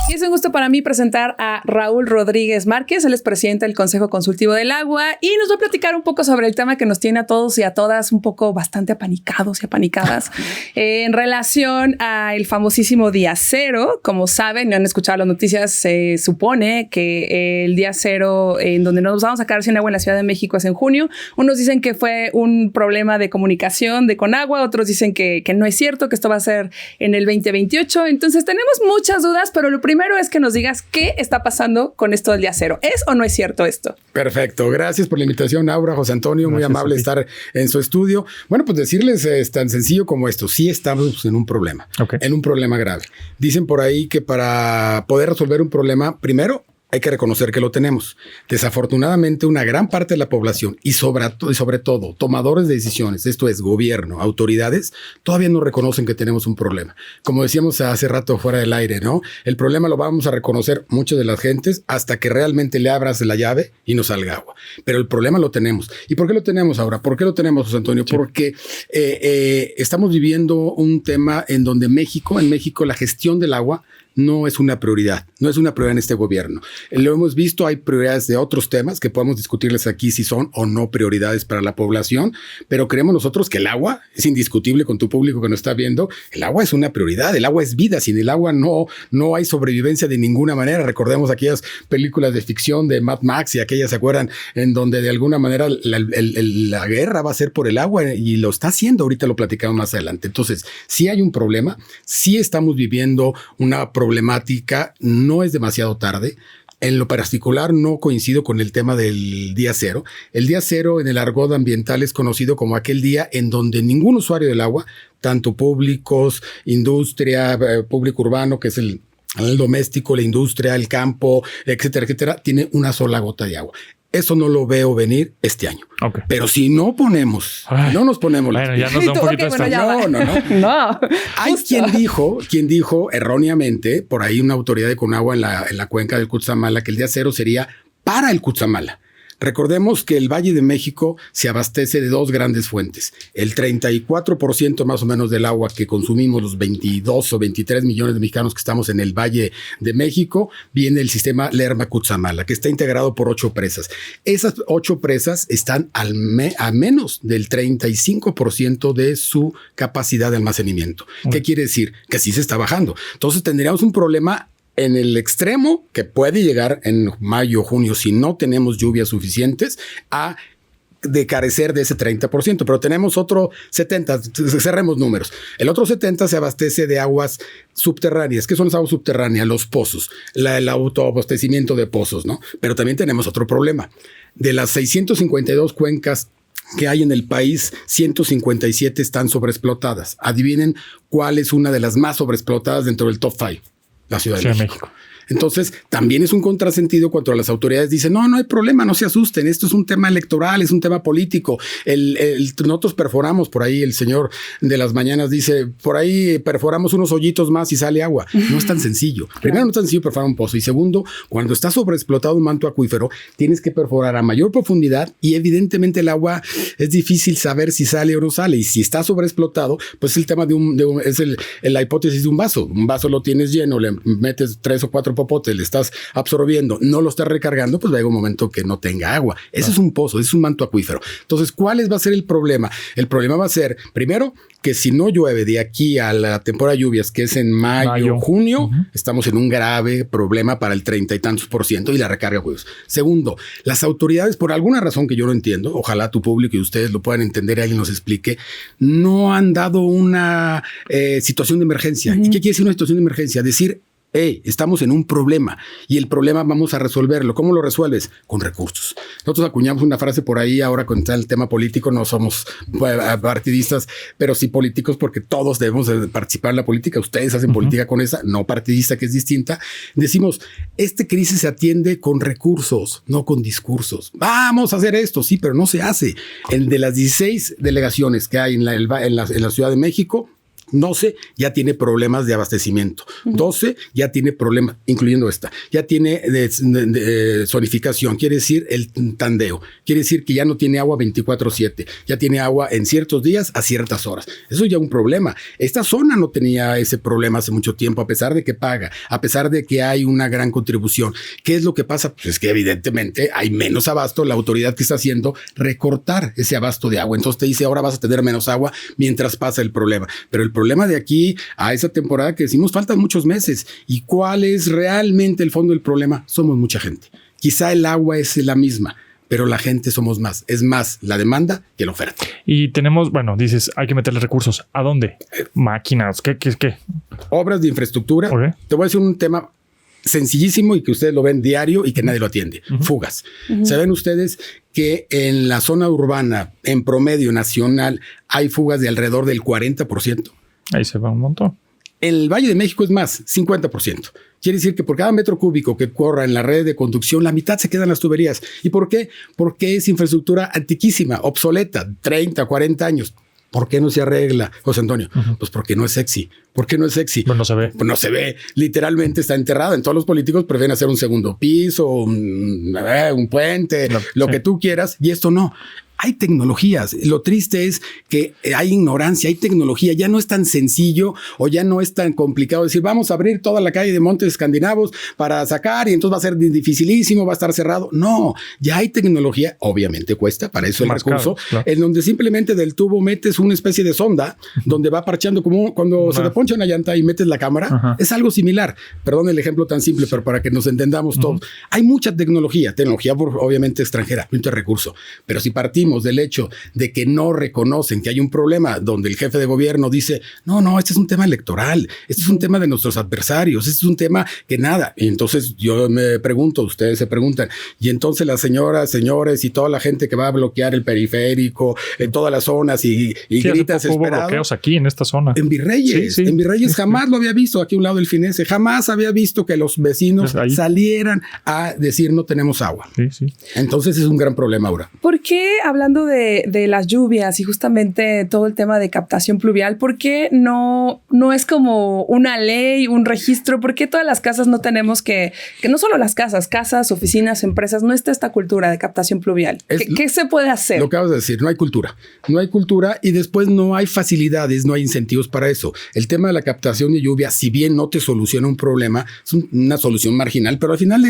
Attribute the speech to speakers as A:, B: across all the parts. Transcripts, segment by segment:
A: Y es un gusto para mí presentar a Raúl Rodríguez Márquez. Él es presidente del Consejo Consultivo del Agua y nos va a platicar un poco sobre el tema que nos tiene a todos y a todas un poco bastante apanicados y apanicadas en relación al famosísimo día cero. Como saben, no han escuchado las noticias, se supone que el día cero en donde nos vamos a quedar sin agua en la Ciudad de México es en junio. Unos dicen que fue un problema de comunicación de Conagua, otros dicen que no es cierto, que esto va a ser en el 2028. Entonces tenemos muchas dudas, pero lo primero es que nos digas qué está pasando con esto del día cero. ¿Es o no es cierto esto?
B: Perfecto. Gracias por la invitación, Aura, José Antonio. Muy amable estar en su estudio. Bueno, pues decirles es tan sencillo como esto. Sí estamos en un problema, en un problema grave. Dicen por ahí que para poder resolver un problema, primero hay que reconocer que lo tenemos. Desafortunadamente, una gran parte de la población y sobre todo tomadores de decisiones, esto es gobierno, autoridades, todavía no reconocen que tenemos un problema. Como decíamos hace rato fuera del aire, ¿no? El problema lo vamos a reconocer muchas de las gentes hasta que realmente le abras la llave y nos salga agua. Pero el problema lo tenemos. ¿Y por qué lo tenemos ahora? ¿Por qué lo tenemos, José Antonio? Sí. Porque estamos viviendo un tema en donde en México la gestión del agua no es una prioridad, en este gobierno. Lo hemos visto, hay prioridades de otros temas que podemos discutirles aquí si son o no prioridades para la población, pero creemos nosotros que el agua es indiscutible con tu público que nos está viendo. El agua es una prioridad, el agua es vida, sin el agua no hay sobrevivencia de ninguna manera. Recordemos aquellas películas de ficción de Mad Max y aquellas, ¿se acuerdan? En donde de alguna manera la guerra va a ser por el agua y lo está haciendo, ahorita lo platicamos más adelante. Entonces, sí hay un problema, sí estamos viviendo una problemática, no es demasiado tarde. En lo particular no coincido con el tema del día cero. El día cero en el argot ambiental es conocido como aquel día en donde ningún usuario del agua, tanto públicos, industria, público urbano, que es el doméstico, la industria, el campo, etcétera, etcétera, tiene una sola gota de agua. Eso no lo veo venir este año. Pero si no nos ponemos...
C: Bueno, ya nos da un poquito
B: No. Hay quien dijo erróneamente, por ahí una autoridad de Conagua en la cuenca del Cutzamala, que el día cero sería para el Cutzamala. Recordemos que el Valle de México se abastece de dos grandes fuentes. El 34% más o menos del agua que consumimos los 22 o 23 millones de mexicanos que estamos en el Valle de México viene del sistema Lerma-Cutzamala, que está integrado por 8 presas. Esas 8 presas están a menos del 35% de su capacidad de almacenamiento. ¿Qué quiere decir? Que sí se está bajando. Entonces tendríamos un problema en el extremo que puede llegar en mayo, junio, si no tenemos lluvias suficientes, a de carecer de ese 30%, pero tenemos otro 70%, cerremos números. El otro 70% se abastece de aguas subterráneas. ¿Qué son las aguas subterráneas? Los pozos, el autoabastecimiento de pozos, ¿no? Pero también tenemos otro problema. De las 652 cuencas que hay en el país, 157 están sobreexplotadas. Adivinen cuál es una de las más sobreexplotadas dentro del top 5. La Ciudad de México. Entonces, también es un contrasentido cuando las autoridades dicen, no hay problema, no se asusten, esto es un tema electoral, es un tema político. Nosotros perforamos, por ahí el señor de las mañanas dice, por ahí perforamos unos hoyitos más y sale agua. No es tan sencillo. Primero, no es tan sencillo perforar un pozo. Y segundo, cuando está sobreexplotado un manto acuífero, tienes que perforar a mayor profundidad y evidentemente el agua es difícil saber si sale o no sale. Y si está sobreexplotado, pues el tema es la hipótesis de un vaso. Un vaso lo tienes lleno, le metes 3 o 4 popotes, le estás absorbiendo, no lo estás recargando, pues va a llegar un momento que no tenga agua. Ese es un pozo, es un manto acuífero. Entonces, ¿cuál va a ser el problema? El problema va a ser, primero, que si no llueve de aquí a la temporada de lluvias, que es en mayo, junio, estamos en un grave problema para el 30 y tantos % y la recarga de juegos. Segundo, las autoridades, por alguna razón que yo no entiendo, ojalá tu público y ustedes lo puedan entender y alguien nos explique, no han dado una situación de emergencia. ¿Y qué quiere decir una situación de emergencia? Decir, estamos en un problema y el problema vamos a resolverlo. ¿Cómo lo resuelves? Con recursos. Nosotros acuñamos una frase por ahí ahora con el tema político, no somos partidistas, pero sí políticos porque todos debemos de participar en la política. Ustedes hacen política con esa, no partidista, que es distinta. Decimos, esta crisis se atiende con recursos, no con discursos. Vamos a hacer esto, sí, pero no se hace. De las 16 delegaciones que hay en la Ciudad de México, 12 ya tiene problemas de abastecimiento. 12 ya tiene problemas, incluyendo esta. Ya tiene zonificación, quiere decir el tandeo. Quiere decir que ya no tiene agua 24/7. Ya tiene agua en ciertos días a ciertas horas. Eso ya es un problema. Esta zona no tenía ese problema hace mucho tiempo, a pesar de que paga, a pesar de que hay una gran contribución. ¿Qué es lo que pasa? Pues es que evidentemente hay menos abasto. La autoridad que está haciendo recortar ese abasto de agua. Entonces te dice, ahora vas a tener menos agua mientras pasa el problema. Pero el problema de aquí a esa temporada que decimos, faltan muchos meses. ¿Y cuál es realmente el fondo del problema? Somos mucha gente. Quizá el agua es la misma, pero la gente somos más. Es más la demanda que la oferta.
C: Y tenemos, bueno, dices, hay que meterle recursos. ¿A dónde? Máquinas, ¿qué?
B: Obras de infraestructura. Okay. Te voy a decir un tema sencillísimo y que ustedes lo ven diario y que nadie lo atiende. Fugas. ¿Saben ustedes que en la zona urbana, en promedio nacional, hay fugas de alrededor del 40%?
C: Ahí se va un montón.
B: En el Valle de México es más, 50%. Quiere decir que por cada metro cúbico que corra en la red de conducción, la mitad se queda en las tuberías. ¿Y por qué? Porque es infraestructura antiquísima, obsoleta, 30, 40 años. ¿Por qué no se arregla, José Antonio? Pues porque no es sexy. ¿Por qué no es sexy?
C: Pues no se ve.
B: Pues no se ve. Literalmente está enterrado. En todos los políticos prefieren hacer un segundo piso, un puente, lo que tú quieras. Y esto no. Hay tecnologías. Lo triste es que hay ignorancia, hay tecnología. Ya no es tan sencillo o ya no es tan complicado decir, vamos a abrir toda la calle de Montes Escandinavos para sacar y entonces va a ser dificilísimo, va a estar cerrado. No, ya hay tecnología. Obviamente cuesta, para eso el recurso, claro. En donde simplemente del tubo metes una especie de sonda donde va parcheando como cuando se te poncha una llanta y metes la cámara. Es algo similar. Perdón el ejemplo tan simple, pero para que nos entendamos todos. Hay mucha tecnología obviamente extranjera, mucho recurso. Pero si partimos del hecho de que no reconocen que hay un problema donde el jefe de gobierno dice, no, este es un tema electoral, este es un tema de nuestros adversarios, este es un tema que nada. Y entonces yo me pregunto, ustedes se preguntan, y entonces las señoras, señores y toda la gente que va a bloquear el periférico en todas las zonas y grita desesperado.
C: Hubo bloqueos aquí en esta zona.
B: En Virreyes, en Virreyes jamás lo había visto, aquí a un lado del Finense, jamás había visto que los vecinos salieran a decir no tenemos agua. Entonces es un gran problema ahora.
A: ¿Por qué hablando de las lluvias y justamente todo el tema de captación pluvial, ¿por qué no es como una ley, un registro? ¿Por qué todas las casas no tenemos que no solo las casas, oficinas, empresas, no está esta cultura de captación pluvial? ¿Qué se puede hacer?
B: Lo que acabas de decir, no hay cultura. No hay cultura y después no hay facilidades, no hay incentivos para eso. El tema de la captación de lluvia, si bien no te soluciona un problema, es una solución marginal, pero al final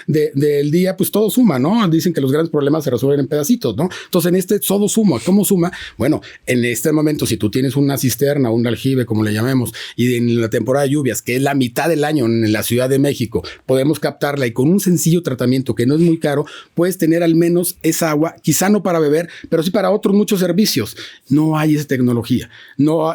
B: del día, pues todo suma, ¿no? Dicen que los grandes problemas se resuelven en pedacitos, ¿no? Entonces, en este todo suma. ¿Cómo suma? Bueno, en este momento, si tú tienes una cisterna, un aljibe, como le llamemos, y en la temporada de lluvias, que es la mitad del año en la Ciudad de México, podemos captarla y con un sencillo tratamiento que no es muy caro, puedes tener al menos esa agua, quizá no para beber, pero sí para otros muchos servicios. No hay esa tecnología. No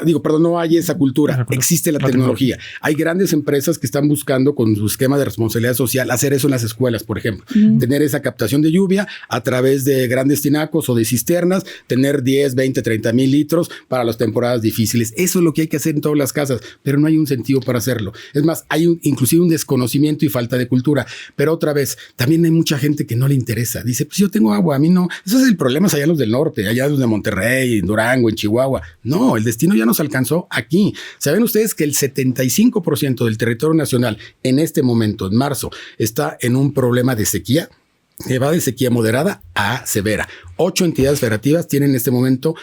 B: hay esa cultura. Existe la tecnología. Hay grandes empresas que están buscando con su esquema de responsabilidad social hacer eso en las escuelas, por ejemplo. Tener esa captación de lluvia a través de grandes tinacos o de cisternas, tener 10, 20, 30 mil litros para las temporadas difíciles. Eso es lo que hay que hacer en todas las casas, pero no hay un sentido para hacerlo. Es más, hay inclusive un desconocimiento y falta de cultura. Pero otra vez, también hay mucha gente que no le interesa. Dice, pues yo tengo agua, a mí no. Eso es el problema, es allá los del norte, allá los de Monterrey, en Durango, en Chihuahua. No, el destino ya nos alcanzó aquí. ¿Saben ustedes que el 75% del territorio nacional en este momento, en marzo, está en un problema de sequía? Que va de sequía moderada a severa. 8 entidades federativas tienen en este momento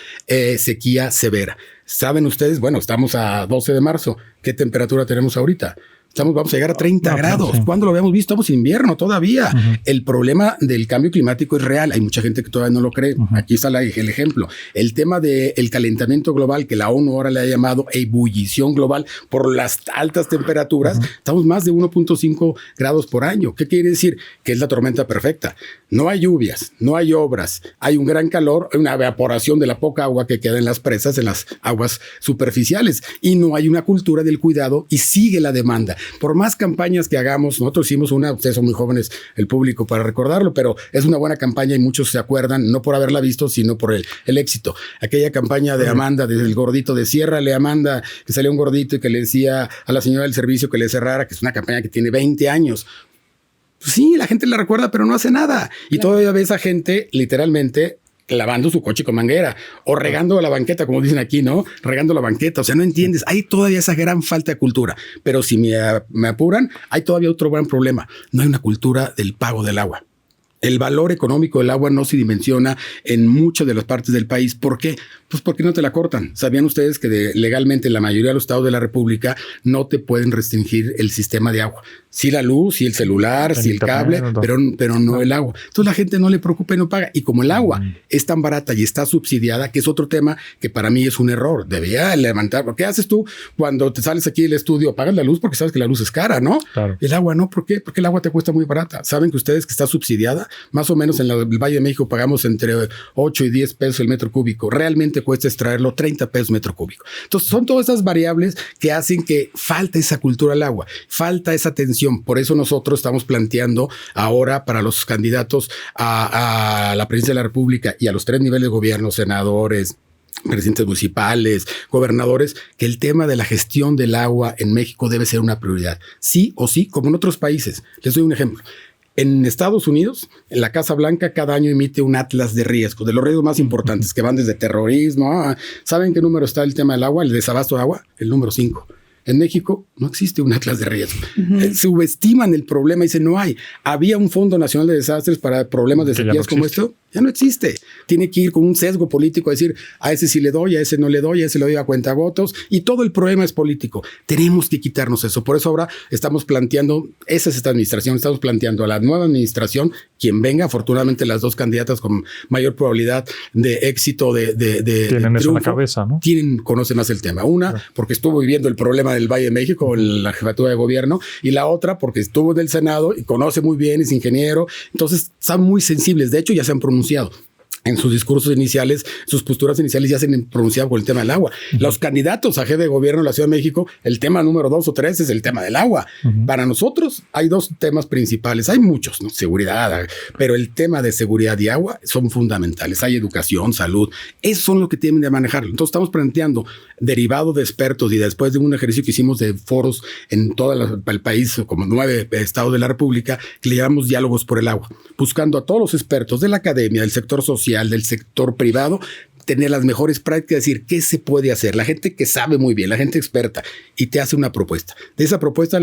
B: sequía severa. ¿Saben ustedes? Bueno, estamos a 12 de marzo. ¿Qué temperatura tenemos ahorita? Vamos a llegar a 30 grados. Sí. ¿Cuándo lo habíamos visto? Estamos en invierno todavía. El problema del cambio climático es real. Hay mucha gente que todavía no lo cree. Aquí está el ejemplo. El tema del calentamiento global, que la ONU ahora le ha llamado ebullición global por las altas temperaturas. Estamos más de 1.5 grados por año. ¿Qué quiere decir? Que es la tormenta perfecta. No hay lluvias, no hay obras, hay un gran calor, una evaporación de la poca agua que queda en las presas, en las aguas superficiales. Y no hay una cultura del cuidado y sigue la demanda. Por más campañas que hagamos, nosotros hicimos una, ustedes son muy jóvenes, el público para recordarlo, pero es una buena campaña y muchos se acuerdan, no por haberla visto, sino por el éxito. Aquella campaña de Amanda, del gordito de ciérrale, Amanda, que salió un gordito y que le decía a la señora del servicio que le cerrara, que es una campaña que tiene 20 años. Pues sí, la gente la recuerda, pero no hace nada. Y todavía ves a gente, literalmente, lavando su coche con manguera o regando la banqueta, como dicen aquí, ¿no? Regando la banqueta. O sea, no entiendes. Hay todavía esa gran falta de cultura. Pero si me apuran, hay todavía otro gran problema. No hay una cultura del pago del agua. El valor económico del agua no se dimensiona en muchas de las partes del país. ¿Por qué? Pues porque no te la cortan. ¿Sabían ustedes que legalmente en la mayoría de los estados de la República no te pueden restringir el sistema de agua? Sí la luz, sí el celular, sí el cable, pero no el agua. Entonces la gente no le preocupa y no paga. Y como el agua es tan barata y está subsidiada, que es otro tema que para mí es un error. Debía levantar. ¿Qué haces tú cuando te sales aquí del estudio? Apagas la luz porque sabes que la luz es cara, ¿no?
C: Claro.
B: El agua no. ¿Por qué? Porque el agua te cuesta muy barata. ¿Saben que ustedes que está subsidiada? Más o menos en el Valle de México pagamos entre 8 y 10 pesos el metro cúbico. Realmente cuesta extraerlo 30 pesos metro cúbico. Entonces son todas esas variables que hacen que falta esa cultura al agua, falta esa atención. Por eso nosotros estamos planteando ahora para los candidatos a la presidencia de la República y a los 3 niveles de gobierno, senadores, presidentes municipales, gobernadores, que el tema de la gestión del agua en México debe ser una prioridad. Sí o sí, como en otros países. Les doy un ejemplo. En Estados Unidos, en la Casa Blanca, cada año emite un atlas de riesgos, de los riesgos más importantes, que van desde terrorismo. ¿Saben qué número está el tema del agua, el desabasto de agua? El número 5. En México no existe un atlas de riesgo. Subestiman el problema y dicen no hay. Había un Fondo Nacional de Desastres para problemas de sequías como esto. Ya no existe. Tiene que ir con un sesgo político a decir a ese sí le doy, a ese no le doy, a ese le doy a cuentagotas y todo el problema es político. Tenemos que quitarnos eso. Por eso ahora estamos planteando, esa es esta administración, estamos planteando a la nueva administración, quien venga, afortunadamente las 2 candidatas con mayor probabilidad de éxito
C: tienen
B: de
C: eso
B: triunfo,
C: en la cabeza, ¿no?
B: Conocen más el tema. Una, porque estuvo viviendo el problema del Valle de México en la jefatura de gobierno, y la otra porque estuvo en el Senado y conoce muy bien, es ingeniero. Entonces están muy sensibles. De hecho, ya se han pronunciado en sus discursos iniciales, sus posturas iniciales ya se han pronunciado con el tema del agua. Los candidatos a jefe de gobierno de la Ciudad de México, el tema número 2 o 3 es el tema del agua. Para nosotros hay 2 temas principales. Hay muchos, ¿no? Seguridad, pero el tema de seguridad y agua son fundamentales. Hay educación, salud. Esos son los que tienen de manejarlo. Entonces estamos planteando, derivado de expertos y después de un ejercicio que hicimos de foros en todo el país, como 9 estados de la República, que le llamamos diálogos por el agua, buscando a todos los expertos de la academia, del sector social, del sector privado, tener las mejores prácticas, decir qué se puede hacer. La gente que sabe muy bien, la gente experta, y te hace una propuesta. De esa propuesta,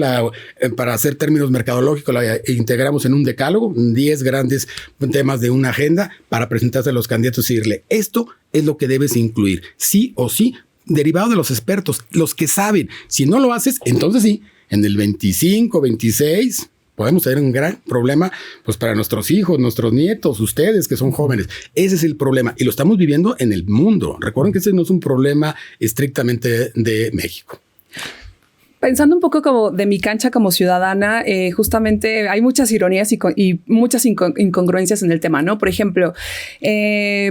B: para hacer términos mercadológicos, la integramos en un decálogo, 10 grandes temas de una agenda para presentarse a los candidatos y decirle, esto es lo que debes incluir, sí o sí, derivado de los expertos, los que saben. Si no lo haces, entonces sí, en el 25, 26... podemos tener un gran problema pues para nuestros hijos, nuestros nietos, ustedes que son jóvenes. Ese es el problema y lo estamos viviendo en el mundo. Recuerden que ese no es un problema estrictamente de México.
A: Pensando un poco como de mi cancha como ciudadana, justamente hay muchas ironías y muchas incongruencias en el tema, ¿no? Por ejemplo,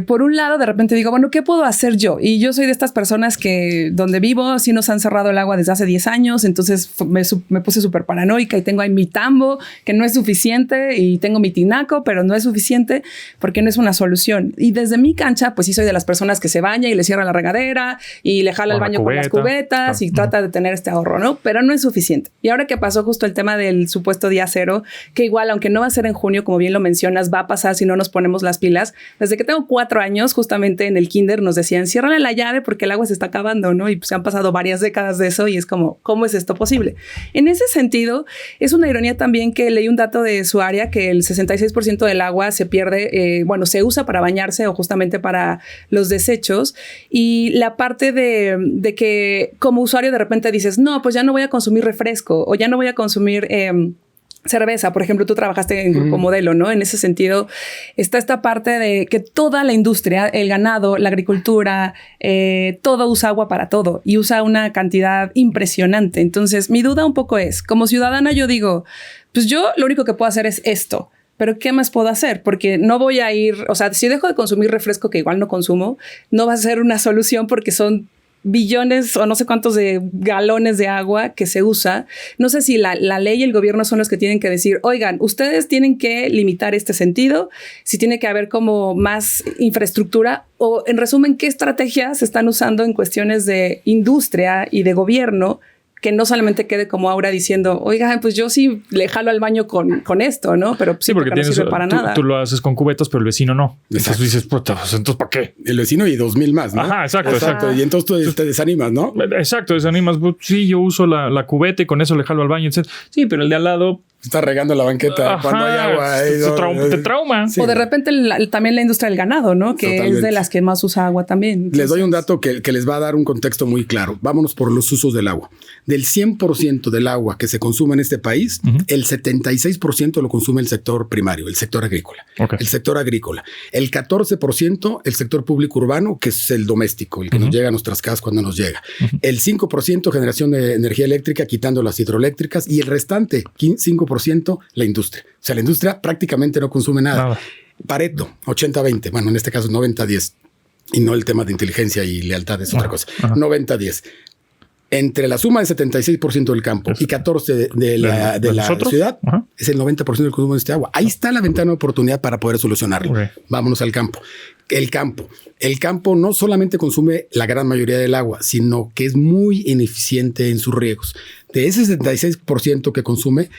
A: por un lado, de repente digo, bueno, ¿qué puedo hacer yo? Y yo soy de estas personas que donde vivo, sí nos han cerrado el agua desde hace 10 años, entonces me puse súper paranoica y tengo ahí mi tambo, que no es suficiente, y tengo mi tinaco, pero no es suficiente porque no es una solución. Y desde mi cancha, pues sí soy de las personas que se baña y le cierra la regadera y le jala el baño con las cubetas y trata de tener este ahorro, ¿no? Pero no es suficiente. Y ahora que pasó justo el tema del supuesto día cero, que igual, aunque no va a ser en junio, como bien lo mencionas, va a pasar si no nos ponemos las pilas. Desde que tengo 4 años, justamente en el kinder nos decían, ciérrale la llave porque el agua se está acabando, ¿no? Y pues han pasado varias décadas de eso y es como, ¿cómo es esto posible? En ese sentido, es una ironía también que leí un dato de su área que el 66% del agua se pierde, se usa para bañarse o justamente para los desechos. Y la parte de que como usuario de repente dices, no, pues ya no voy a consumir refresco o ya no voy a consumir cerveza. Por ejemplo, tú trabajaste en Grupo Modelo, ¿no? En ese sentido está esta parte de que toda la industria, el ganado, la agricultura, todo usa agua para todo y usa una cantidad impresionante. Entonces, mi duda un poco es, como ciudadana yo digo, pues yo lo único que puedo hacer es esto. Pero ¿qué más puedo hacer? Porque no voy a ir, o sea, si dejo de consumir refresco, que igual no consumo, no va a ser una solución porque son billones o no sé cuántos de galones de agua que se usa. No sé si la ley y el gobierno son los que tienen que decir, oigan, ustedes tienen que limitar este sentido, si tiene que haber como más infraestructura o en resumen, ¿qué estrategias se están usando en cuestiones de industria y de gobierno que no solamente quede como Aura diciendo, oiga, pues yo sí le jalo al baño con esto, ¿no? Pero
C: sí, porque
A: no sirve para nada.
C: Tú lo haces con cubetas, pero el vecino no. Entonces dices, puta, entonces ¿para qué?
B: El vecino y 2,000 más, ¿no?
C: Ajá, exacto.
B: Y entonces tú te desanimas, ¿no?
C: Exacto, desanimas. Sí, yo uso la cubeta y con eso le jalo al baño. Sí, pero el de al lado
B: está regando la banqueta cuando hay agua.
C: Te trauma.
A: Sí. O de repente también la industria del ganado, ¿no? Que totalmente. Es de las que más usa agua también. Entonces,
B: les doy un dato que les va a dar un contexto muy claro. Vámonos por los usos del agua. Del 100% del agua que se consume en este país, el 76% lo consume el sector primario, el sector agrícola. Okay. El sector agrícola. El 14% el sector público urbano, que es el doméstico, el que nos llega a nuestras casas cuando nos llega. El 5% generación de energía eléctrica, quitando las hidroeléctricas, y el restante, 5%, la industria. O sea, la industria prácticamente no consume nada. Pareto, 80-20. Bueno, en este caso 90-10. Y no el tema de inteligencia y lealtad es otra cosa. 90-10. Entre la suma de 76% del campo y 14% de la ciudad, es el 90% del consumo de este agua. Ahí está la ventana de oportunidad para poder solucionarlo. Okay. Vámonos al campo. El campo no solamente consume la gran mayoría del agua, sino que es muy ineficiente en sus riegos. De ese 76% que consume,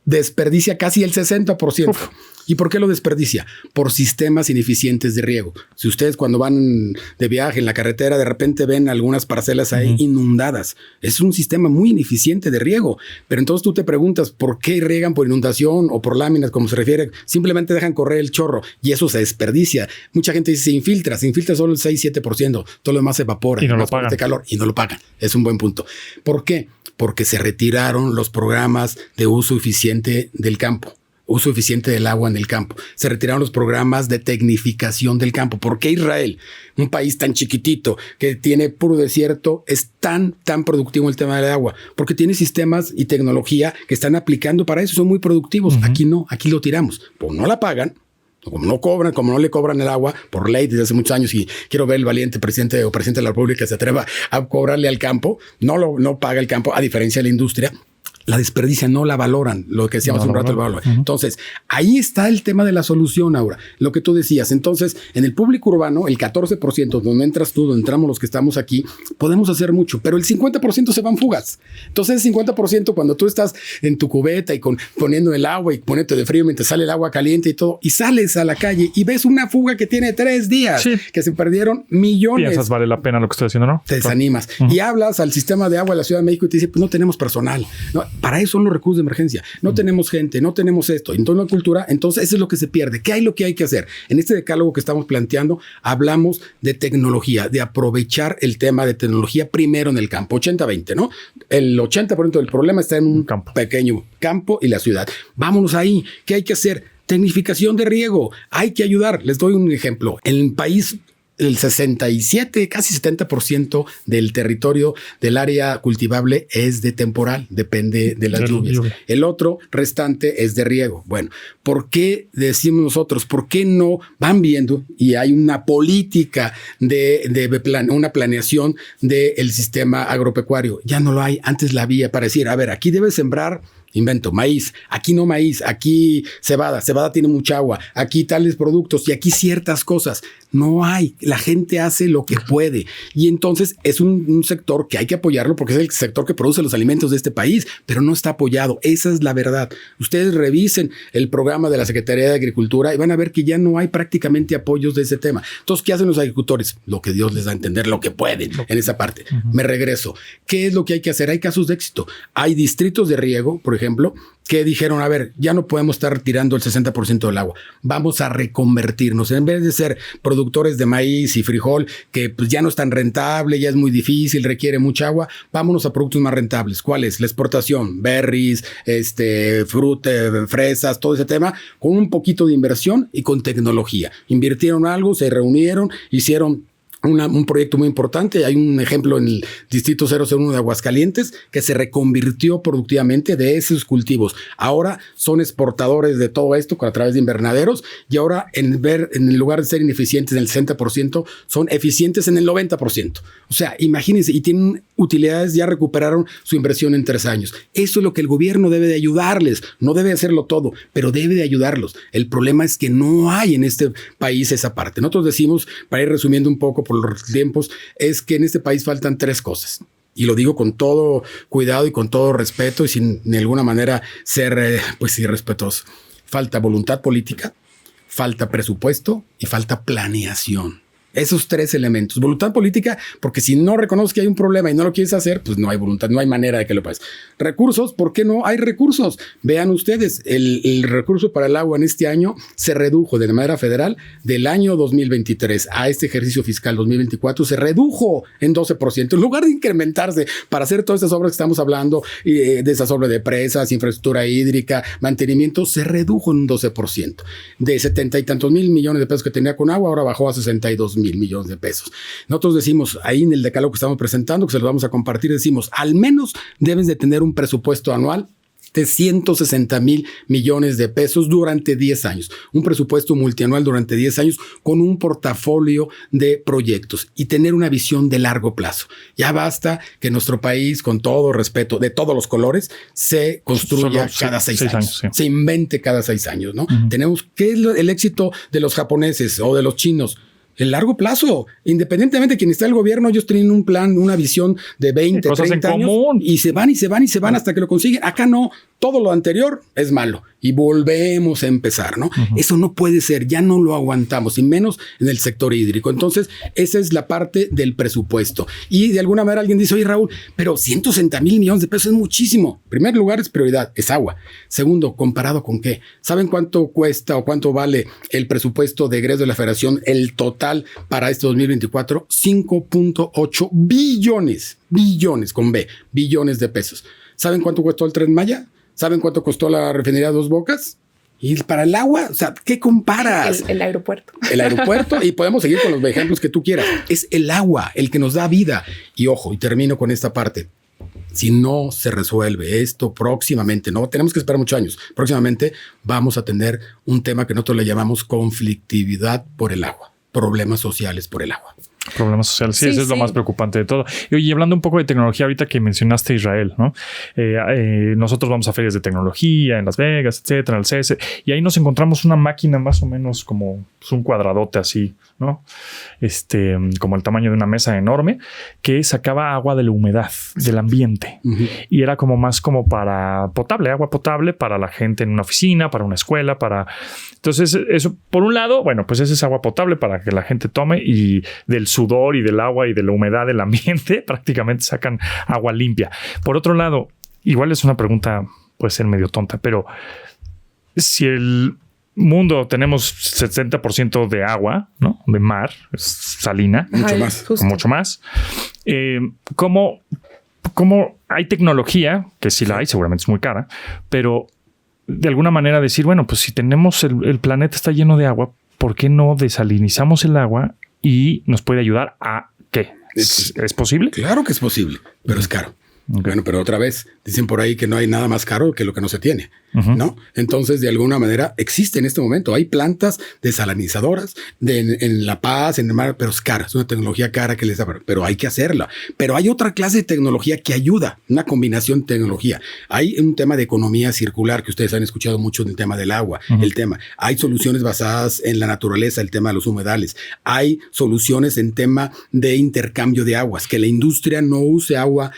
B: desperdicia casi el 60%. Uf. ¿Y por qué lo desperdicia? Por sistemas ineficientes de riego. Si ustedes cuando van de viaje en la carretera de repente ven algunas parcelas ahí inundadas, es un sistema muy ineficiente de riego. Pero entonces tú te preguntas ¿por qué riegan por inundación o por láminas como se refiere? Simplemente dejan correr el chorro y eso se desperdicia. Mucha gente dice se infiltra solo el 6-7%, todo lo demás se evapora
C: y no lo pagan.
B: Calor, y no lo pagan. Es un buen punto. ¿Por qué? Porque se retiraron los programas de uso eficiente del campo. Uso eficiente del agua en el campo. Se retiraron los programas de tecnificación del campo. ¿Por qué Israel, un país tan chiquitito que tiene puro desierto, es tan productivo en el tema del agua? Porque tiene sistemas y tecnología que están aplicando para eso. Son muy productivos. Aquí no, aquí lo tiramos. Pues no la pagan. Como no cobran, como no le cobran el agua por ley desde hace muchos años, y quiero ver el valiente presidente o presidente de la República que se atreva a cobrarle al campo, no paga el campo, a diferencia de la industria. La desperdician, no la valoran, lo que decíamos un rato el valor. Entonces, ahí está el tema de la solución, Aura. Lo que tú decías. Entonces, en el público urbano, el 14%, donde entras tú, donde entramos los que estamos aquí, podemos hacer mucho, pero el 50% se van fugas. Entonces, el 50%, cuando tú estás en tu cubeta y poniendo el agua y poniéndote de frío mientras sale el agua caliente y todo, y sales a la calle y ves una fuga que tiene 3 días, que se perdieron millones.
C: Piensas, vale la pena lo que estoy haciendo, ¿no?
B: Te desanimas. Y hablas al sistema de agua de la Ciudad de México y te dice, pues no tenemos personal. No, para eso son los recursos de emergencia. No tenemos gente, no tenemos esto. Entonces la cultura, entonces eso es lo que se pierde. ¿Qué hay lo que hay que hacer? En este decálogo que estamos planteando, hablamos de tecnología, de aprovechar el tema de tecnología primero en el campo. 80-20, ¿no? El 80% del problema está en un pequeño campo y la ciudad. Vámonos ahí. ¿Qué hay que hacer? Tecnificación de riego. Hay que ayudar. Les doy un ejemplo. En el país, el 67, casi 70% del territorio del área cultivable es de temporal, depende de las lluvias. El otro restante es de riego. Bueno, ¿por qué decimos nosotros? ¿Por qué no van viendo y hay una política una planeación del sistema agropecuario? Ya no lo hay. Antes la había para decir, a ver, aquí debes sembrar, invento, maíz, aquí no maíz, aquí cebada tiene mucha agua, aquí tales productos y aquí ciertas cosas. No hay, la gente hace lo que puede y entonces es un sector que hay que apoyarlo porque es el sector que produce los alimentos de este país, pero no está apoyado. Esa es la verdad. Ustedes revisen el programa de la Secretaría de Agricultura y van a ver que ya no hay prácticamente apoyos de ese tema. Entonces, ¿qué hacen los agricultores? Lo que Dios les da a entender, lo que pueden en esa parte. Me regreso. ¿Qué es lo que hay que hacer? Hay casos de éxito. Hay distritos de riego, por ejemplo, que dijeron, a ver, ya no podemos estar tirando el 60% del agua. Vamos a reconvertirnos. En vez de ser productores de maíz y frijol, que pues ya no es tan rentable, ya es muy difícil, requiere mucha agua, vámonos a productos más rentables. ¿Cuál es? La exportación, berries, fruta, fresas, todo ese tema, con un poquito de inversión y con tecnología. Invirtieron algo, se reunieron, hicieron un proyecto muy importante. Hay un ejemplo en el Distrito 001 de Aguascalientes que se reconvirtió productivamente de esos cultivos. Ahora son exportadores de todo esto a través de invernaderos y ahora en lugar de ser ineficientes en el 60%, son eficientes en el 90%. O sea, imagínense, y tienen utilidades, ya recuperaron su inversión en 3 años. Eso es lo que el gobierno debe de ayudarles. No debe hacerlo todo, pero debe de ayudarlos. El problema es que no hay en este país esa parte. Nosotros decimos, para ir resumiendo un poco por los tiempos, es que en este país faltan 3 cosas. Y lo digo con todo cuidado y con todo respeto y sin de alguna manera ser pues irrespetuoso. Falta voluntad política, falta presupuesto y falta planeación. Esos 3 elementos. Voluntad política, porque si no reconoces que hay un problema y no lo quieres hacer, pues no hay voluntad, no hay manera de que lo pases. Recursos, ¿por qué no hay recursos? Vean ustedes, el recurso para el agua en este año se redujo de manera federal del año 2023 a este ejercicio fiscal 2024, se redujo en 12%. En lugar de incrementarse para hacer todas estas obras que estamos hablando, desastre de presas, infraestructura hídrica, mantenimiento, se redujo en un 12%. De 70 y tantos mil millones de pesos que tenía con agua, ahora bajó a 62,000 millones de pesos. Nosotros decimos ahí en el decálogo que estamos presentando, que se los vamos a compartir, decimos al menos debes de tener un presupuesto anual de 160,000 millones de pesos durante 10 años. Un presupuesto multianual durante 10 años con un portafolio de proyectos y tener una visión de largo plazo. Ya basta que nuestro país, con todo respeto, de todos los colores, se construya cada 6 años. Sí. Se invente cada 6 años, ¿no? Tenemos, ¿qué es el éxito de los japoneses o de los chinos? El largo plazo, independientemente de quien está en el gobierno, ellos tienen un plan, una visión de 20, 30 años y se van hasta que lo consiguen. Acá no, todo lo anterior es malo y volvemos a empezar, ¿no? Eso no puede ser, ya no lo aguantamos y menos en el sector hídrico. Entonces, esa es la parte del presupuesto. Y de alguna manera alguien dice, oye Raúl, pero 160,000 millones de pesos es muchísimo. En primer lugar es prioridad, es agua. Segundo, ¿comparado con qué? ¿Saben cuánto cuesta o cuánto vale el presupuesto de egreso de la Federación, el total para este 2024? 5.8 billones con B, billones de pesos. ¿Saben cuánto costó el Tren Maya? ¿Saben cuánto costó la refinería Dos Bocas? Y para el agua, o sea, ¿qué comparas?
A: El aeropuerto.
B: El aeropuerto, y podemos seguir con los ejemplos que tú quieras. Es el agua el que nos da vida. Y ojo, y termino con esta parte. Si no se resuelve esto próximamente, no tenemos que esperar muchos años, próximamente vamos a tener un tema que nosotros le llamamos conflictividad por el agua, problemas sociales por el agua.
C: Problemas sociales, sí, eso es lo más preocupante de todo. Y hablando un poco de tecnología, ahorita que mencionaste Israel, ¿no? Nosotros vamos a ferias de tecnología en Las Vegas, etcétera, al CS, y ahí nos encontramos una máquina más o menos como un cuadradote así, ¿no? Como el tamaño de una mesa enorme, que sacaba agua de la humedad, del ambiente. Y era como más como para potable, agua potable para la gente en una oficina, para una escuela, para... Entonces, eso, por un lado, bueno, pues ese es agua potable para que la gente tome y del sudor y del agua y de la humedad del ambiente prácticamente sacan agua limpia. Por otro lado, igual es una pregunta, puede ser medio tonta, pero si el mundo tenemos 70% de agua, ¿no? De mar, salina, mucho más. ¿Cómo hay tecnología, que sí la hay, seguramente es muy cara, pero de alguna manera decir, bueno, pues si tenemos el planeta está lleno de agua, ¿por qué no desalinizamos el agua y nos puede ayudar a qué? ¿Es posible?
B: Claro que es posible, pero es caro. Okay. Bueno, pero otra vez dicen por ahí que no hay nada más caro que lo que no se tiene, ¿no? Entonces, de alguna manera existe en este momento. Hay plantas desalinizadoras en La Paz, en el mar, pero es cara. Es una tecnología cara que les da, pero hay que hacerla. Pero hay otra clase de tecnología que ayuda, una combinación de tecnología. Hay un tema de economía circular que ustedes han escuchado mucho en el tema del agua, el tema. Hay soluciones basadas en la naturaleza, el tema de los humedales. Hay soluciones en tema de intercambio de aguas, que la industria no use agua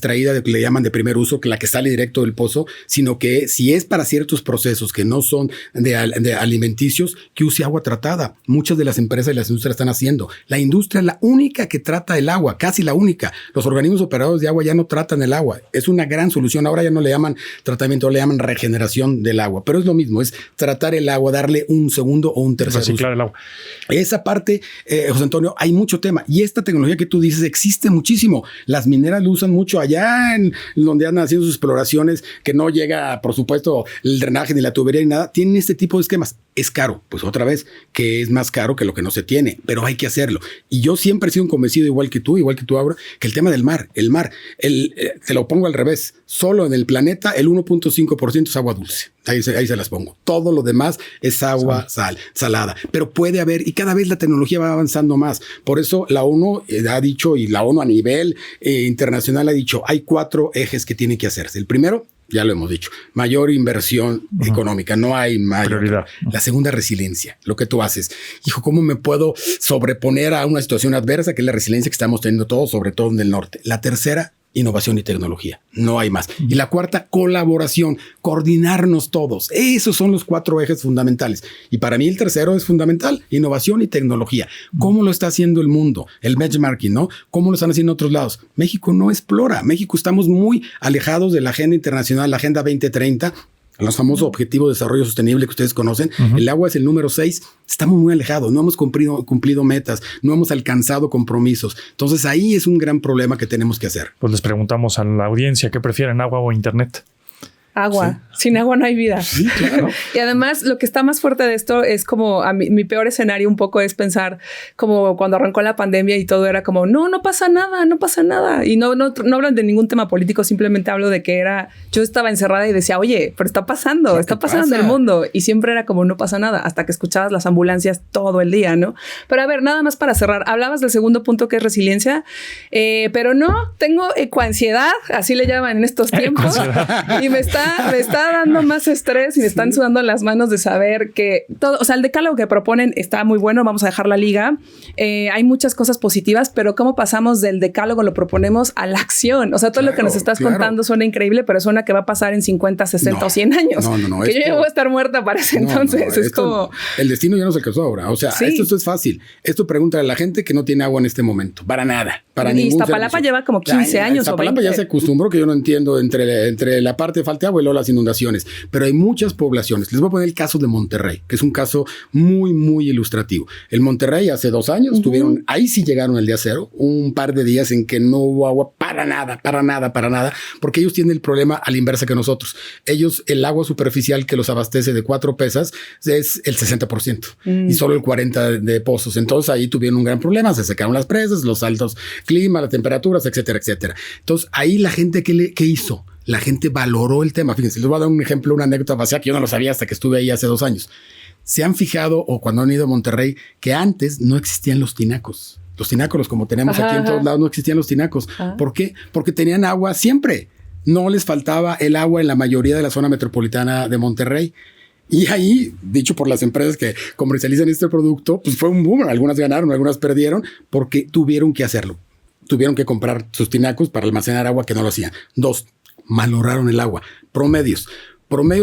B: extraída de que le llaman de primer uso, que la que sale directo del pozo, sino que si es para ciertos procesos que no son de alimenticios, que use agua tratada. Muchas de las empresas y las industrias están haciendo. La industria es la única que trata el agua, casi la única. Los organismos operadores de agua ya no tratan el agua. Es una gran solución. Ahora ya no le llaman tratamiento, le llaman regeneración del agua, pero es lo mismo, es tratar el agua, darle un segundo o un tercer
C: reciclar el agua.
B: Esa parte, José Antonio, hay mucho tema. Y esta tecnología que tú dices existe muchísimo. Las mineras lo usan mucho allá en donde andan haciendo sus exploraciones, que no llega, por supuesto, el drenaje ni la tubería ni nada. Tienen este tipo de esquemas. Es caro. Pues otra vez, que es más caro que lo que no se tiene, pero hay que hacerlo. Y yo siempre he sido un convencido, igual que tú ahora, que el tema del mar, te lo pongo al revés. Solo en el planeta, el 1.5% es agua dulce. Ahí se las pongo. Todo lo demás es agua salada. Pero puede haber, y cada vez la tecnología va avanzando más. Por eso la ONU ha dicho, y la ONU a nivel internacional ha dicho, hay 4 ejes que tienen que hacerse. El primero, ya lo hemos dicho, mayor inversión económica. No hay mayor prioridad. La segunda, resiliencia. Lo que tú haces. Hijo, ¿cómo me puedo sobreponer a una situación adversa? Que es la resiliencia que estamos teniendo todos, sobre todo en el norte. La tercera, innovación y tecnología. No hay más. Y la cuarta, colaboración, coordinarnos todos. Esos son los 4 ejes fundamentales. Y para mí el tercero es fundamental, innovación y tecnología. ¿Cómo lo está haciendo el mundo? El benchmarking, ¿no? ¿Cómo lo están haciendo en otros lados? México no explora. México estamos muy alejados de la agenda internacional, la Agenda 2030, los famosos Objetivos de Desarrollo Sostenible que ustedes conocen. El agua es el número 6. Estamos muy alejados. No hemos cumplido metas. No hemos alcanzado compromisos. Entonces ahí es un gran problema que tenemos que hacer.
C: Pues les preguntamos a la audiencia qué prefieren, agua o internet.
A: Agua. Sí. Sin agua no hay vida.
B: Sí, claro.
A: Y además lo que está más fuerte de esto es como mi peor escenario un poco es pensar como cuando arrancó la pandemia y todo era como no pasa nada, no pasa nada. Y no hablan de ningún tema político, simplemente hablo de que yo estaba encerrada y decía, oye, pero está pasando en el mundo. Y siempre era como no pasa nada hasta que escuchabas las ambulancias todo el día, ¿no? Pero a ver, nada más para cerrar. Hablabas del segundo punto que es resiliencia, pero no, tengo ecoansiedad, así le llaman en estos tiempos. Y me está dando más estrés y me están sudando las manos de saber que todo, o sea, el decálogo que proponen está muy bueno, vamos a dejar la liga. Hay muchas cosas positivas, pero ¿cómo pasamos del decálogo, lo proponemos a la acción? O sea, todo lo que nos estás contando suena increíble, pero suena que va a pasar en 50, 60 o 100 años. No. Que yo ya voy a estar muerta para ese entonces. Es como...
B: El destino ya nos alcanzó ahora. O sea, esto es fácil. Esto pregunta a la gente que no tiene agua en este momento. Para nada. Para ningún servicio.
A: Iztapalapa lleva como 15 años o 20.
B: Iztapalapa ya se acostumbró, que yo no entiendo entre la parte de falta de agua y luego las inundaciones. Pero hay muchas poblaciones. Les voy a poner el caso de Monterrey, que es un caso muy, muy ilustrativo. El Monterrey hace 2 años ahí sí llegaron el día cero, un par de días en que no hubo agua para nada, porque ellos tienen el problema a la inversa que nosotros. Ellos, el agua superficial que los abastece de 4 pesas es el 60% y solo el 40% de pozos. Entonces ahí tuvieron un gran problema, se secaron las presas, los altos climas, las temperaturas, etcétera, etcétera. Entonces ahí la gente, ¿qué hizo? La gente valoró el tema. Fíjense, les voy a dar un ejemplo, una anécdota vacía que yo no lo sabía hasta que estuve ahí hace 2 años. ¿Se han fijado o cuando han ido a Monterrey que antes no existían los tinacos? Los tináculos, como tenemos aquí en todos lados, no existían los tinacos. ¿Por qué? Porque tenían agua siempre. No les faltaba el agua en la mayoría de la zona metropolitana de Monterrey. Y ahí, dicho por las empresas que comercializan este producto, pues fue un boom. Algunas ganaron, algunas perdieron porque tuvieron que hacerlo. Tuvieron que comprar sus tinacos para almacenar agua que no lo hacían. 2, valoraron el agua. Promedios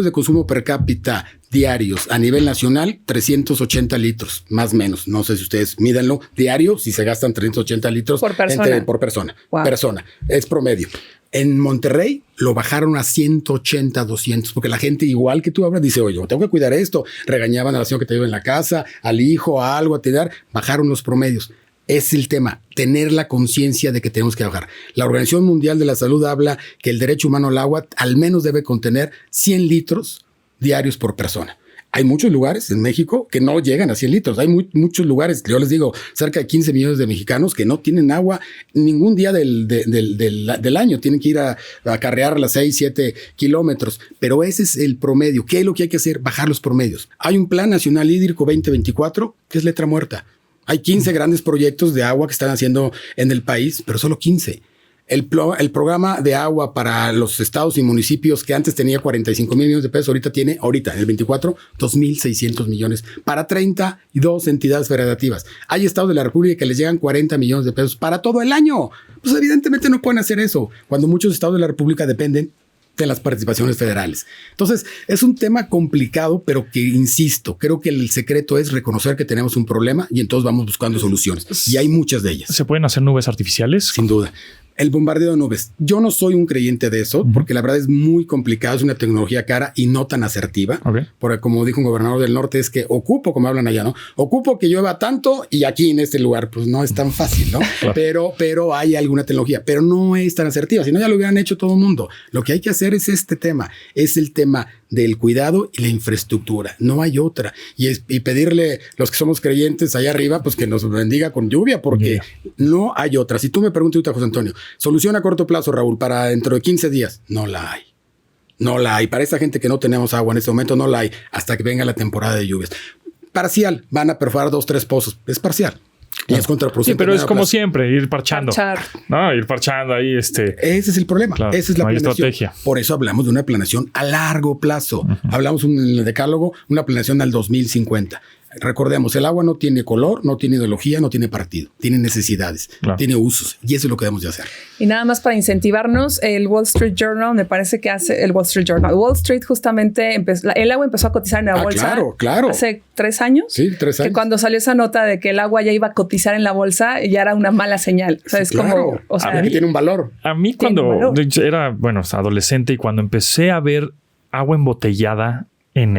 B: de consumo per cápita diarios a nivel nacional, 380 litros, más o menos. No sé si ustedes mídanlo diario, si se gastan 380 litros
A: por persona.
B: Por persona.
A: Wow.
B: Persona. Es promedio. En Monterrey lo bajaron a 180, 200, porque la gente, igual que tú hablas, dice, oye, yo tengo que cuidar esto. Regañaban a la señora que te lleva en la casa, al hijo, a algo, a tirar. Bajaron los promedios. Es el tema, tener la conciencia de que tenemos que bajar. La Organización Mundial de la Salud habla que el derecho humano al agua al menos debe contener 100 litros diarios por persona. Hay muchos lugares en México que no llegan a 100 litros. Hay muchos lugares, yo les digo, cerca de 15 millones de mexicanos que no tienen agua ningún día del año. Tienen que ir a acarrear las 6, 7 kilómetros. Pero ese es el promedio. ¿Qué es lo que hay que hacer? Bajar los promedios. Hay un Plan Nacional Hídrico 2024 que es letra muerta. Hay 15 grandes proyectos de agua que están haciendo en el país, pero solo 15. El programa de agua para los estados y municipios que antes tenía 45 mil millones de pesos, ahorita en el 24, 2,600 millones para 32 entidades federativas. Hay estados de la República que les llegan 40 millones de pesos para todo el año. Pues evidentemente no pueden hacer eso cuando muchos estados de la República dependen de las participaciones federales. Entonces, es un tema complicado, pero que, insisto, creo que el secreto es reconocer que tenemos un problema y entonces vamos buscando soluciones. Y hay muchas de ellas.
C: ¿Se pueden hacer nubes artificiales?
B: Sin duda. El bombardeo de nubes. Yo no soy un creyente de eso, porque la verdad es muy complicado, es una tecnología cara y no tan asertiva. Porque como dijo un gobernador del norte, es que ocupo, como hablan allá, ¿no? Ocupo que llueva tanto y aquí en este lugar, pues no es tan fácil, ¿no? Claro. Pero hay alguna tecnología, pero no es tan asertiva, si no ya lo hubieran hecho todo el mundo. Lo que hay que hacer es este tema, es el tema del cuidado y la infraestructura. No hay otra. Y pedirle los que somos creyentes allá arriba, pues que nos bendiga con lluvia, porque no hay otra. Si tú me preguntas ahorita, José Antonio, solución a corto plazo, Raúl, para dentro de 15 días, no la hay. No la hay. Para esa gente que no tenemos agua en este momento, no la hay hasta que venga la temporada de lluvias. Parcial, van a perforar 2, 3 pozos. Es parcial. Y es contraproducente.
C: Sí, pero es como siempre, ir parchando. No, ir parchando ahí. Ese
B: es el problema.
C: Claro,
B: esa es la planeación.
C: Estrategia.
B: Por eso hablamos de una planeación a largo plazo. Hablamos en el decálogo, una planeación al 2050. Recordemos, el agua no tiene color, no tiene ideología, no tiene partido, tiene necesidades, tiene usos, y eso es lo que debemos de hacer.
A: Y nada más para incentivarnos, el Wall Street Journal, me parece que hace el Wall Street Journal. Wall Street justamente, el agua empezó a cotizar en la bolsa.
B: Claro.
A: Hace 3 años.
B: Sí, 3 años.
A: Que cuando salió esa nota de que el agua ya iba a cotizar en la bolsa, ya era una mala señal. O sea, es como, o sea,
B: que tiene un valor.
C: A mí cuando era, adolescente y cuando empecé a ver agua embotellada en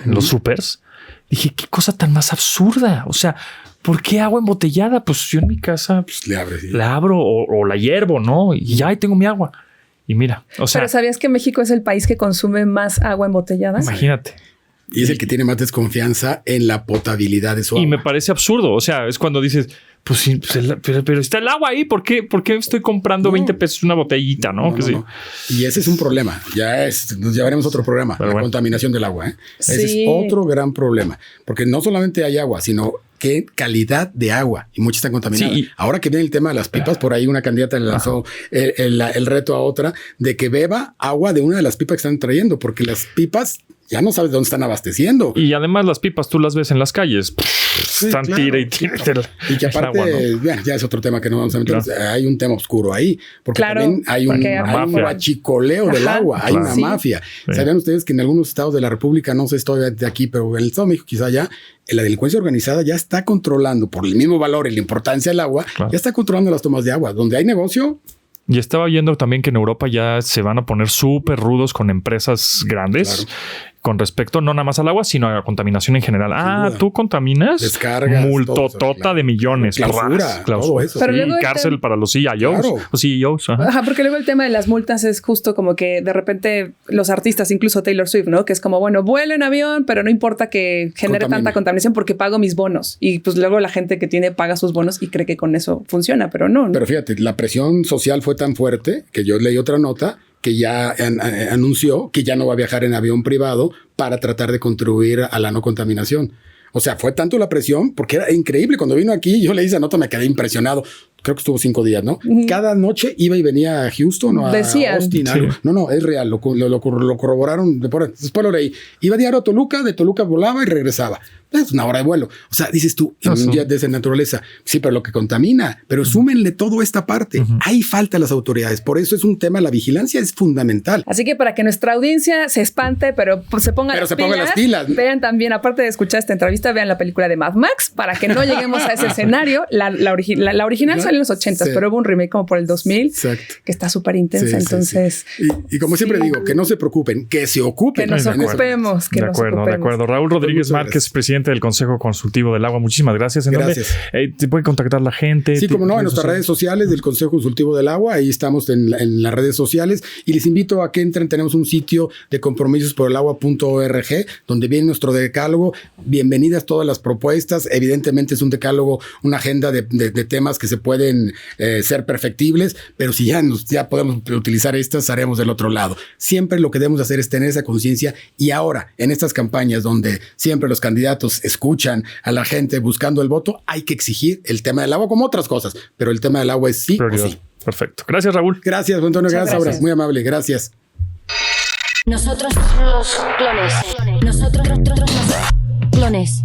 C: los supers, dije, qué cosa tan más absurda. O sea, ¿por qué agua embotellada? Pues yo en mi casa pues, la abro o la hiervo, ¿no? Y ya ahí tengo mi agua. Y mira, o sea.
A: Pero ¿sabías que México es el país que consume más agua embotellada?
C: Imagínate.
B: Y es el que tiene más desconfianza en la potabilidad de su agua.
C: Y me parece absurdo. O sea, es cuando dices, pues sí, pero está el agua ahí. ¿Por qué estoy comprando 20 pesos una botellita? No. Sí.
B: Y ese es un problema. Ya veremos otro problema. Pero contaminación del agua. Sí. Ese es otro gran problema. Porque no solamente hay agua, sino qué calidad de agua. Y muchas están contaminadas. Sí. Ahora que viene el tema de las pipas, por ahí una candidata le lanzó el reto a otra de que beba agua de una de las pipas que están trayendo. Porque las pipas ya no sabes dónde están abasteciendo.
C: Y además las pipas tú las ves en las calles. Están tira y tira.
B: Y que aparte, agua, ¿no? Ya es otro tema que no vamos a meter. Hay un tema oscuro ahí. Porque también hay un guachicoleo del agua. Hay una mafia. Sí. ¿Sabían ustedes que en algunos estados de la República, no sé, estoy de aquí, pero en el Estado de México quizá ya, la delincuencia organizada ya está controlando, por el mismo valor y la importancia del agua, ya está controlando las tomas de agua. Donde hay negocio.
C: Y estaba viendo también que en Europa ya se van a poner súper rudos con empresas grandes con respecto no nada más al agua, sino a la contaminación en general. ¿Tú contaminas?
B: Descargas.
C: Multotota de millones.
B: Clausura. Todo eso.
C: Pero luego cárcel para los CEOs. Los CEOs.
A: Porque luego el tema de las multas es justo como que de repente los artistas, incluso Taylor Swift, ¿no? Que es como, bueno, vuelo en avión, pero no importa que genere tanta contaminación porque pago mis bonos. Y pues luego la gente que paga sus bonos y cree que con eso funciona, pero no.
B: Pero fíjate, la presión social fue tan fuerte que yo leí otra nota que ya anunció que ya no va a viajar en avión privado para tratar de contribuir a la no contaminación. O sea, fue tanto la presión porque era increíble. Cuando vino aquí, yo leí esa nota, me quedé impresionado. Creo que estuvo 5 días, ¿no? Cada noche iba y venía a Houston o a Austin. Sí. No, es real. Lo corroboraron. Después lo leí. Iba diario a Toluca, de Toluca volaba y regresaba. Es una hora de vuelo. O sea, dices tú, en un jet de esa naturaleza, sí, pero lo que contamina, pero súmenle toda esta parte. Hay falta de las autoridades. Por eso es un tema, la vigilancia es fundamental.
A: Así que para que nuestra audiencia se espante, pero se ponga las pilas. Vean también, aparte de escuchar esta entrevista, vean la película de Mad Max para que no lleguemos a ese escenario. La original salió en los 80s, pero hubo un remake como por el 2000 que está súper intensa. Entonces,
B: Y como siempre digo, que no se preocupen, que se ocupen.
A: Que nos ocupemos.
C: De acuerdo. Raúl Rodríguez Márquez, presidente del Consejo Consultivo del Agua. Muchísimas gracias.
B: Gracias.
C: ¿Te puede contactar la gente?
B: Sí, como no, en nuestras redes sociales del Consejo Consultivo del Agua. Ahí estamos en las redes sociales. Y les invito a que entren. Tenemos un sitio de compromisosporelagua.org donde viene nuestro decálogo. Bienvenidas todas las propuestas. Evidentemente es un decálogo, una agenda de temas que se pueden ser perfectibles, pero si ya podemos utilizar estas, haremos del otro lado. Siempre lo que debemos hacer es tener esa conciencia, y ahora en estas campañas donde siempre los candidatos escuchan a la gente buscando el voto, hay que exigir el tema del agua como otras cosas, pero el tema del agua es sí o sí.
C: Perfecto. Gracias, Raúl.
B: Gracias, Antonio. Gracias, Aura. Muy amable. Gracias.
D: Nosotros los clones. Nosotros los clones.